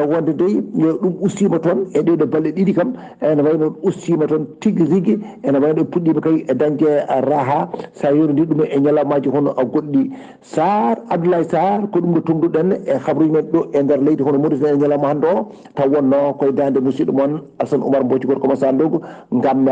wonde dey ɗum ustima toon e ɗeɗo balɗe ɗiɗi kam ene wayno ustima toon tigui rigui ene wayno puɗɗima kay e dañde raha sa yerodiri ɗum e ñalawmaji hono goɗɗi Saar Abdullaahi Saar ko ɗum ɗo tumduɗen e habruji men ɗo e nder leydi hono Mauritanie e ñalawma hande o taw wonno koye dande musidɗo moon Alassane Oumar Mbodji goto ko Massandogo gam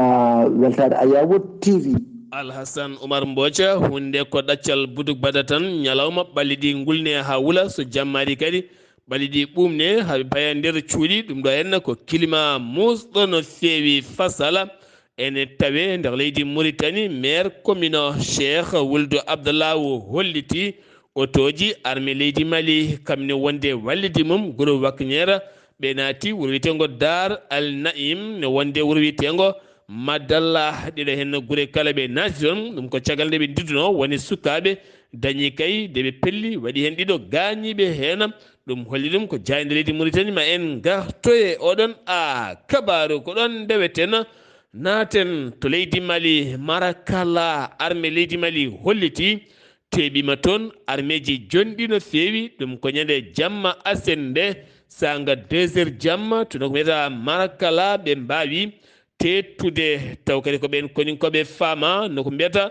weltade Ayawo TV. Alhassan Oumar Mbodia hunde ko ɗaccal buduk bada tan ñalawma ɓalli ɗi gulne ha wuula so jammari kadi ɓalli ɗi ɓumne haɓe paya nder cuuɗi ɗum ɗo henna ko climat musɗo no feewi fasala ene tawe nder leydi Mauritanie maire commune Cheikh Wuldo Abdullahi holliti otoji armée leydi Mali kamne wonde wallidi mum guro wakñera ɓe naati wuro wiyetego Dar Al Naim ne wonde wuro wiyetego Madalla ɗiɗo hen gure kala ɓe naati toon ɗum ko caggal nde ɓe didduno woni sukaɓe dañi kay nde ɓe pelli waɗi hen ɗiɗo gañiɓe hen ɗum holli ɗum ko jayde leydi Mauritanie ma en gartoye oɗon kabaru ko ɗon ndeweten naten to leydi Mali Marakala armée leydi Mali holliti teɓima toon armée ji jonɗi no feewi ɗum ko ñande jamma asende sanga 2 heures jamma tuno ko wiyeta Marakala ɓe mbawi tettude taw kadi ko ɓen koni koɓe faama noko mbiyata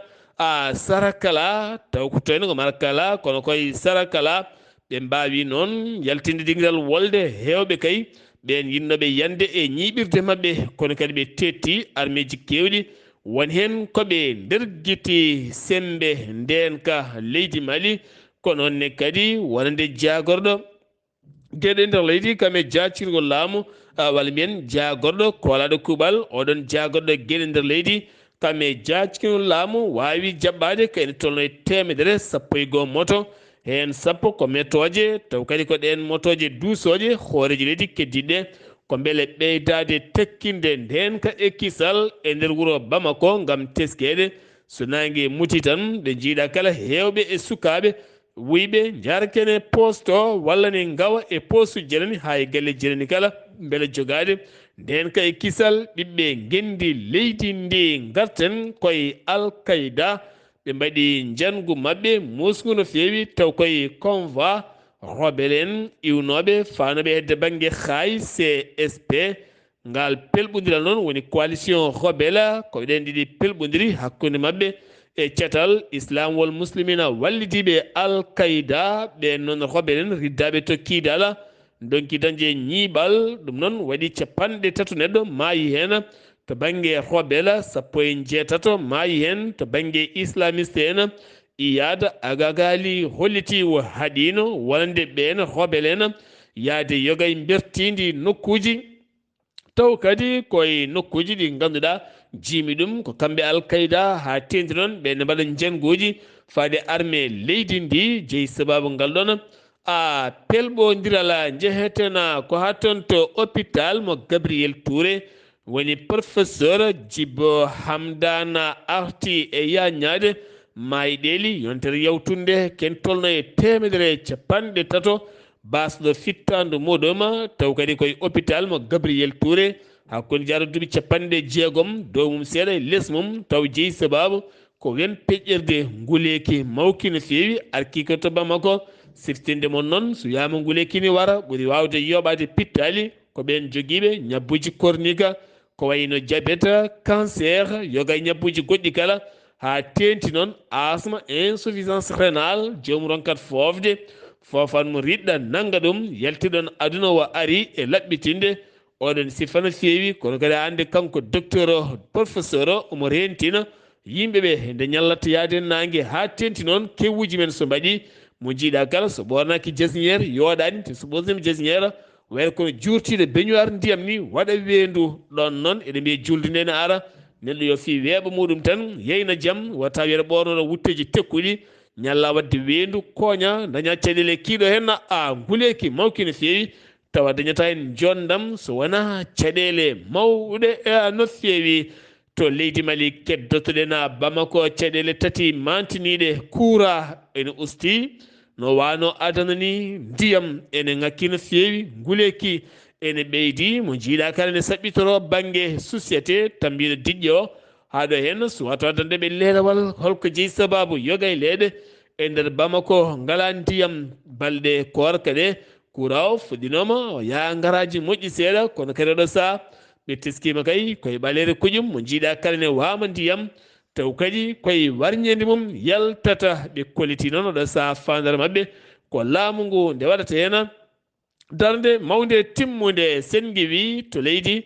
Sarakala taw ko toyno ko Marakala kono koye Sarakala ɓe mbawi noon yaltinde dingiral wolde hewɓe kay ɓen yinnoɓe yande e ñiɓirde mabɓe kono kadi ɓe tetti armée ji kewɗi won hen koɓe nderguiti sembe ndenka leydi Mali kono onne kadi wonande jagorɗo gueɗe nder leydi kam e jacirgol laamu walla mbiyen jagorɗo kolaɗo kuuɓal oɗon jagorɗo gueɗe nder leydi kam e jacirgol laamu wawi jaɓɓade kayne tolno e 110 moto hen 10 ko métoje taw kadi ko ɗen motoje duusoje hooreji leydi keddiɗe ko beele ɓeydade tekkinde ndenka e kisal e nder wuuro Bamako gam teskede so nangue muti tan ɓe jiiɗa kala hewɓe e sukaɓe wuyɓe jarkene poste o walla ne gawa e poste jenani ha e galle jenani kala beele jogade ndenka e kisal ɓiɓɓe gendi leydi ndi garten koye Al-Qaïda ɓe mbaɗi jangu mabɓe musgu no feewi taw koye convoi rebelle en iwnoɓe fanoɓe hedde banggue hay CSP ngal pelɓodiral noon woni coalition rebelle ko ɗen ɗiɗi pelɓodiri hakkude mabɓe e cetal islam wol muslimina wallidiɓe Al-Qaïda ɓe noon rebelle en riddaɓe tokkide ala donki dañde ñiiɓal ɗum noon waɗi 3 neɗɗo maayi hen to banggue rebelle 17 maayi hen to banggue islamiste en iyada agagali holliti o haɗino wonande ɓen rebelle en yaade yogay bertidi nokkuji taw kadi koye nokkuji ɗi ganduɗa jimi ɗum ko kamɓe Al-Qaïda ha tendi noon ɓe ne mbaɗa jangoji faade armée leydi ndi jeeyi sababu ngal ɗon pelɓodiral jeehetena ko ha toon to hôpital mo Gabriel Touré woni professeur Djibo Hamdana arti e yañade mayɗeli yontere yawtunde ken tolno e temedere capanɗe tato basɗo fittandu muɗum taw kadi koye hôpital mo Gabriel Touré hakkude jaro duuɓi capanɗe jeegom dow mum seeɗa e less mum taw jeeyi sababu ko wen peƴƴirde nguleki mawki no feewi arkiko to Bamako siftinde mon noon so wiyama nguleki ni wara ɓuuri wawde yoɓade pittali ko ɓen joguiɓe ñabbuji kornika ko wayno diabète cancer yoga e ñabbuji goɗɗi kala ha tenti noon asma insuffisance rénale jomum ronkat fofde fofanmo riɗɗa nanga ɗum yaltiɗon aduna o ari e laɓɓitinde oɗon sifa no feewi kono kadi hande kanko docteur o professeur o omo rentina yimɓeɓe nde ñallata yaade nangue ha tenti noon kewuji men so mbaɗi mo jiiɗa kala so ɓornaki jasiniére yoɗani te so ɓornima jasiniére wayata kono jurtiɗo baignoire ndiyam ni waɗa weedu ɗon noon eɗen mbiya julde nde ne ara neɗɗo yo fi weeɓa muɗum tan yeyna jaam watta wiyata ɓornoɗo wutteji tekkuɗi ñalla wadde weedu koña daña caɗele kiiɗo hen a nguleki mawki no feewi tawa dañata en jondam so wona caɗele mawɗe no feewi to leydi Mali keddotoɗen Bamako caɗele tati mantiniɗe kuura ene usti no wano adana ni ndiyam ene ngakki no feewi nguleki ene ɓeydi mo jiiɗa kala ne saɓɓitoro banggue société tambiɗo diƴƴe o haɗo hen so wato addande ɓe leelawal holko jeeyi sababu yoga e leeɗe e nder Bamako ngala ndiyam balɗe korka ɗe courant o fuɗɗinoma yaa garaji moƴƴi seeɗa kono kadi oɗo saaha ɓe teskima kay koye ɓalere kuƴum mo jiiɗa kala ne wama ndiyam taw kadi koye warñede mum yaltata ɓe koliti noon oɗo saaha fandare mabɓe ko laamu ngu nde waɗata hen darde mawde timmude sen gewi to leydi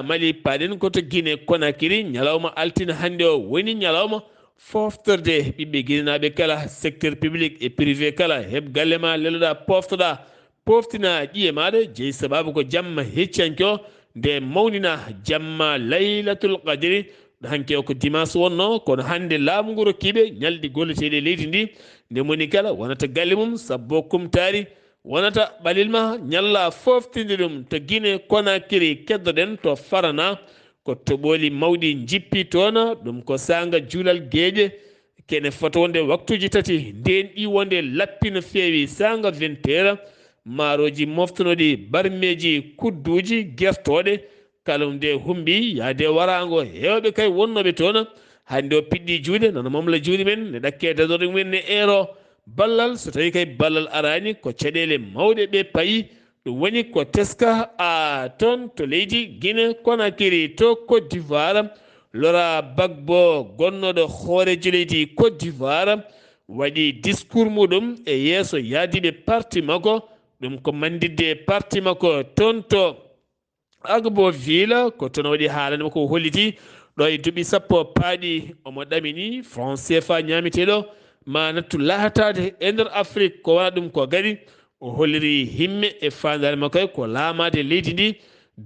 Mali paɗen koto Guinée Conakry ñalawma altine hande o woni ñalawma foftorde ɓiɓɓe guinenaɓe kala secteur public et privé kala heeb galle ma leloɗa poftoɗa poftina ƴiye maɗa jeeyi sababu ko jamma heccanke o nde mawnina jamma laylatul qadri hanke o ko dimanche wonno kono hande laamu ngu rokkiɓe ñalɗi golleteɗe leydi ndi nde moni kala wonata galle mum sabbo kumtari wonata ɓalilma ñalla foftinde ɗum to Guinée Conakry keddoɗen to Farana ko toɓoli mawɗi jippi toon ɗum ko sanga juulal gueƴe kene foto wonde waktuji tati nden ɗi wonde lappi no feewi sanga 20 heures maaroji moftanoɗi barmeji kudduji guertoɗe kala nde humbi yaade warango hewɓe kay wonnoɓe toon hande o piɗɗi juuɗe nono mamla juuɗe men ne ɗakke dadore mumen ne eero ballal so tawi kay ballal arani ko caɗele mawɗe ɓe payi ɗum woni ko teska toon to leydi Guinée Conakry to Côte d'Ivoire Laurent Gbagbo gonnoɗo hoorejo leydi Côte d'Ivoire waɗi discours muɗum e yeeso yaadiɓe parti makko ɗum ko mandidde parti makko toon to Agbo ville ko toon waɗi haalande makko holliti ɗo e duuɓi sappo paaɗi omo ɗamini franc CFA ñameteɗo ma nattu lahatade e nder Afrique ko wona ɗum ko gadi o holliri himme e fandare makko ko laamade leydi ndi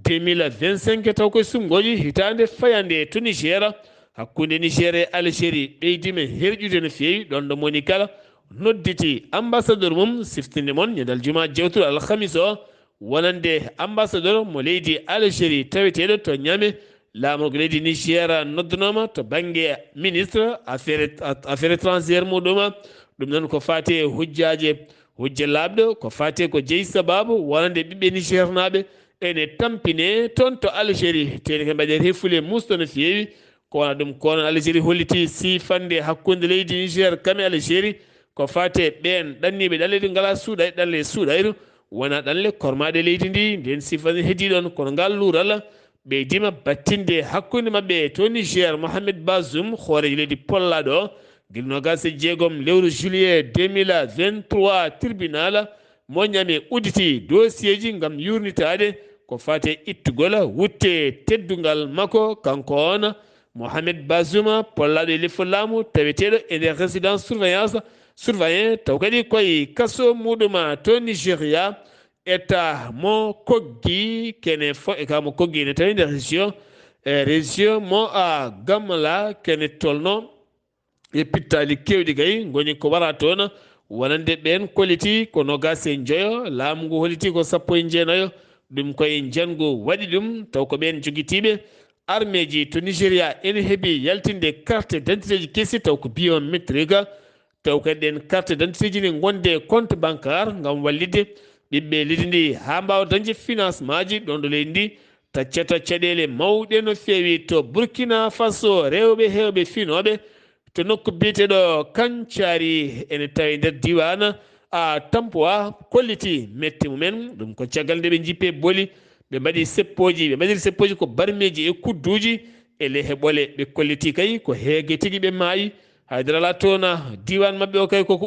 2025 taw koye sumgoji hitande fayande to Niger hakkude Niger e Algérie ɓeydima herƴude no feewi ɗon ɗo moni kala nodditi ambassadeur mum siftinde moon ñandal juma jewtuɗo alhamis o wonande ambassadeur mo leydi Algérie taweteɗo to ñame laamugo leydi Niger noddanoma to banggue ministre affaire étrangére muɗum ɗum noon ko fati e hujja labɗo ko fati ko jeeyi sababu wonande ɓiɓɓe Niger naɓe ene tampine toon to Algérie teni ke mbaɗe refule musɗo no feewi ko wona ɗum kono Algérie holliti sifande hakkude leydi Niger kame Algérie ko fate ɓen ɗanniɓe ɗalle ɗi ngala suuɗay ɗalle suuɗayru wona ɗanle kormaɗe leydi ndi nden sifande heddi ɗon kono ngal luural ɓeydima battinde hakkude mabɓe to Niger Mohamed Bazoum hoorejo leydi pollaɗo o guilno gase jeegom lewru juillet 2023 tribunal mo ñami udditi dossier ji gam yurnitade ko fate ittugol wutte teddungal makko kanko on Mohamed Bazoum pollaɗo e leffu laamu taweteɗo e nder résidence surveillant taw kadi koye kaso muɗum to Nigéria état mo koggi kene fo e kamo koggi ne tawi nder région mo Gamala kene tolno e pittali kewɗi kay goni ko wara toon wonande ɓen koliti ko nogas e joyo laamu ngu holliti ko 19 ɗum koye jangu waɗi ɗum taw ko ɓen joguitiɓe armeji to Nigeria ene heɓi yaltinde carte d'identité ji kesi taw ko biométrique taw kadi ɗen carte d'identité ji ɗi gonde compte bancaire ngam wallide ɓiɓɓe leydi ndi ha mbawa dañde financement ji ɗon ɗo leydi ndi taccata caɗele mawɗe no feewi to Burkina Faso rewɓe hewɓe finoɓe to nokku biyeteɗo Kancari ene tawi nder diwan a Tampoa kolliti metti mumen ɗum ko caggal nde ɓe jippe booli ɓe mbaɗi seppoji ɓe mbaɗiri seppoji ko barmeji e kudduji e le heɓole ɓe kolliti kay ko heege tigui ɓe maayi haydara tona diwan mabɓe o kay koko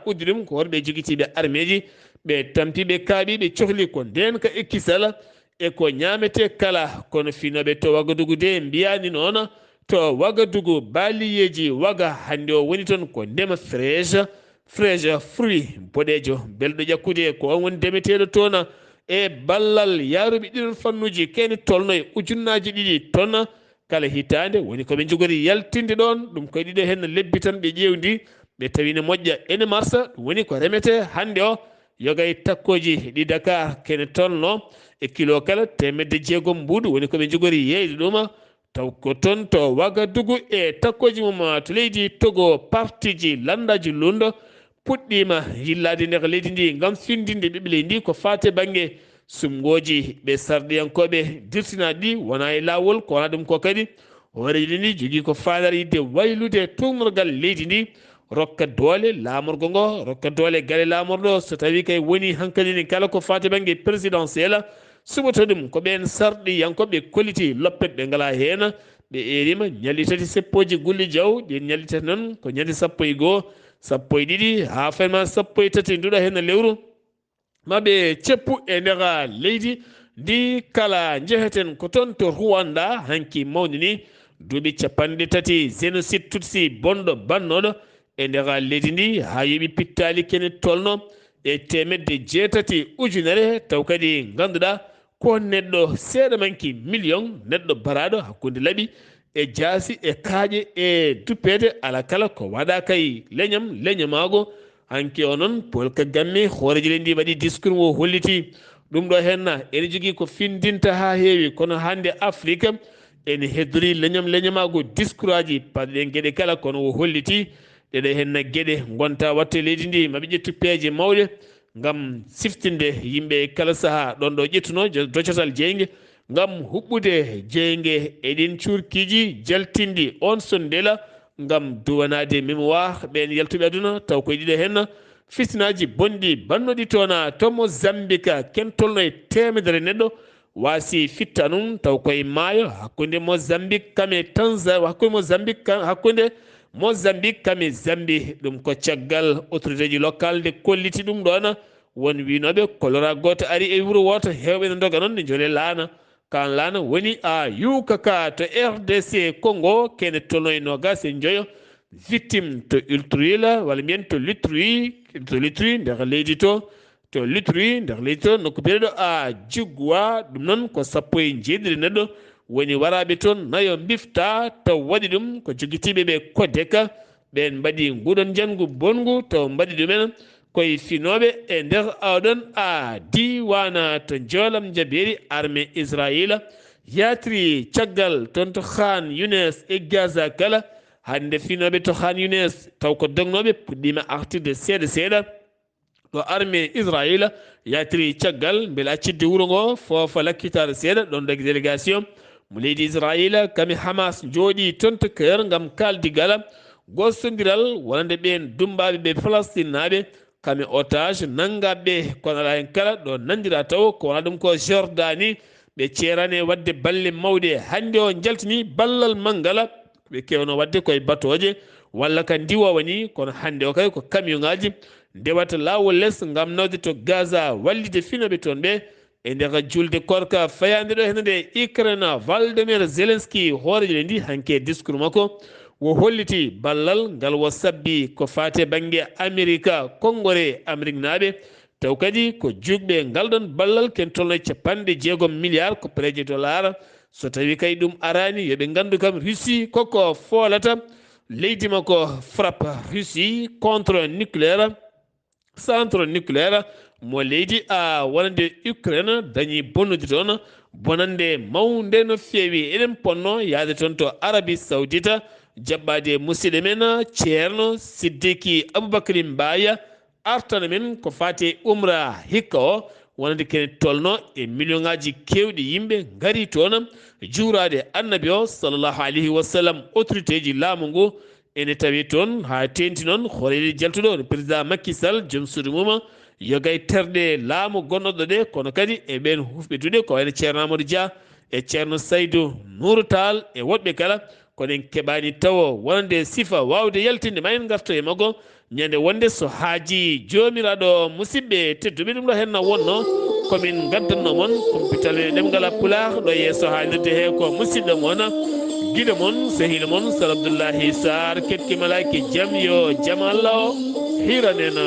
uddi ɗum ko worɓe joguitiɓe armeji ɓe tampi ɓe kaaɓi ɓe cohli ko ndenka ekkisal e ko ñamete kala kono finoɓe to Wagadugu de mbiyani noon to Wagadugu baliyeji waga hande o woni toon ko ndema fraise fruit boɗejo belɗo ƴakkude ko on woni ndemeteɗo toon e ballal yaruɓe ɗiɗon fannuji kene tolno e ujunnaji 2 tonnes kala hitande woni koɓe jogori yaltinde ɗon ɗum koye ɗiɗo hen lebbi tan ɓe ƴewdi ɓe tawine moƴƴa ene marsa ɗum woni ko remete hande o yogay takkoji ɗi Dakar kene tolno e kilo kala 600 mbuɗu woni koɓe jogori yeyde ɗum taw ko toon to Wagadugu e takkoji mum to leydi Togo partiji landaji lundo puɗɗima yillade nder leydi ndi ngam findinde ɓiɓɓe leydi ndi ko fate banggue sumgoji ɓe sardiyankoɓe dirtinaɗi ɗi wona e lawol ko wona ɗum ko kadi horeji ndi jogui ko fadar yidde waylude tumnorgal leydi ndi rokka doole lamorgo ngo rokka doole galle lamorɗo so tawi kay woni hankkadi ni kala ko fate banggue présidentiel suɓoto ɗum ko ɓen sarɗiyankoɓe kolliti loppet ɓe ngala hen ɓe erima ñalli tati seppoji gulli diaw ɗi ñalli tati noon ko ñande 1 1 ha ferma 1 nduɗa hen lewru maɓe ceppu e nder leydi ndi kala jeheten ko toon to Rwanda hanki mawni ni duuɓi 30 génocide tutsi bonɗo bannoɗo e nder leydi ndi ha yoɓi pittali kene tolno e 800 ujunere taw kadi ganduɗa ko neɗɗo seeɗa manki million neɗɗo baraɗo hakkude laaɓi e jaasi e kaaƴe e duppede ala kala ko waɗa kay leñamago hanki o noon Paul Kagame hooreji len ndi waɗi discours mo holliti ɗum ɗo henna ene jogui ko findinta ha heewi kono hande Afrique ene heddori leñamago discours aji paɗɗen gueɗe kala kono o holliti ɗeɗo henna gueɗe gonta watte leydi ndi maɓe ƴettu peeje mawɗe ngam siftinde yimɓe kala saaha ɗon ɗo ƴettuno doccatal jeygue ngam huɓɓude jeygue eɗin curkiji jaltindi on sondela ngam duwanade mémoire ɓen yaltuɓe aduna taw koye ɗiɗo henna fitinaji bonɗi bannoɗi toona to Mozambique ken tolno e 100 neɗɗo wasi fitta num taw koye maayo hakkude Mozambique kame Tanzanie hakkude Mozambique kame Zambie ɗum ko caggal autorité ji local de kolliti ɗum ɗon won winoɓe kolora goto ari e wuuro woto hewɓe ne doga noon ne joole laana kan laana woni a yukaka to RDC Congo kene tolno e 29 victime to ultrila walla mbiyen to luttri nder leydi to luttri nder leydi to nokku biyeɗo a jigwa ɗum noon ko 19 neɗɗo woni waraɓe toon nayo bifta taw waɗi ɗum ko joguitiɓe ɓe kodeka ɓen mbaɗi nguɗon janggu bongu taw mbaɗi ɗumen koye finoɓe e nder awɗon a diwana to joolam jaberi armée Israël yatri caggal toon to Khan Younes e Gaza kala hande finoɓe to Khan Younes taw ko dognoɓe puɗɗima artirde seeɗa ɗo armée Israël yatri caggal beele accidde wuuro ngo foofa lakkitare seeɗa ɗon dagi délégation mo leydi Israël kami Hamas jooɗi toon to Caire ngam kaldigal gostodiral wonande ɓen dumbaɓe ɓe Palestine naɓe kami otage nangaɓe kono ala hen kala ɗo nandira taw ko wona ɗum ko Jordanie ɓe ceerani wadde balle mawɗe hande o jaltini ballal mangala ɓe kewno wadde koye batoje walla ka ndiwowa ni kono hande o kay ko camion ngaji ndewata lawol less ngam nawde to Gaza wallide finoɓe toon ɓe e nder julde korka fayande ɗo henande Ukraine Volodymyr Zelensky hooreje ɗe ndi hanke discours makko wo holliti ballal ngal wo sabbi ko fate banggue Amérique kongore Amérique naɓe taw kadi ko jugɓe ngal ɗon ballal ken tolno 60 milliards ko preje dollar so tawi kay ɗum arani yoɓe gandu kam Russie koko foolata leydi makko frappe Russie centre nucléaire mo leydi a wonande Ukraine dañi bonnude toon bonande mawnde no feewi eɗen ponno yaade toon to Arabie Saoudita jaɓɓade musidɗo men ceerno Siddiki Aboubacry Mbaya artana men ko fate umra hikka o wonande kene tolno e million ngaji kewɗi yimɓe ngari toon juurade annabi o sallllahu alayhi wa sallam. autorité ji laamu ngu ene tawi toon ha tenti noon horeɗe jaltuɗo président Macky Sall joom suudu mum yogay terɗe laamu gonnoɗo ɗe kono kadi e ɓen hufɓetude ko wayno ceerno Amadou Dia e ceerno Saydou Nourou Tall e woɗɓe kala kono en keɓani taw wonande sifa wawde yaltinde ma en garto e maggo ñande wonde so haaji jomiraɗo musidɓe tedduɓe ɗum ɗo henna wonno komin gaddanno moon kumpital e ɗemngal pulaar ɗo yeeso haalirde he ko musidɗo moon guiɗo moon sehilo moon sar Abdullaahi Saar kettimalaki jaam yo jaam Allah o hiranena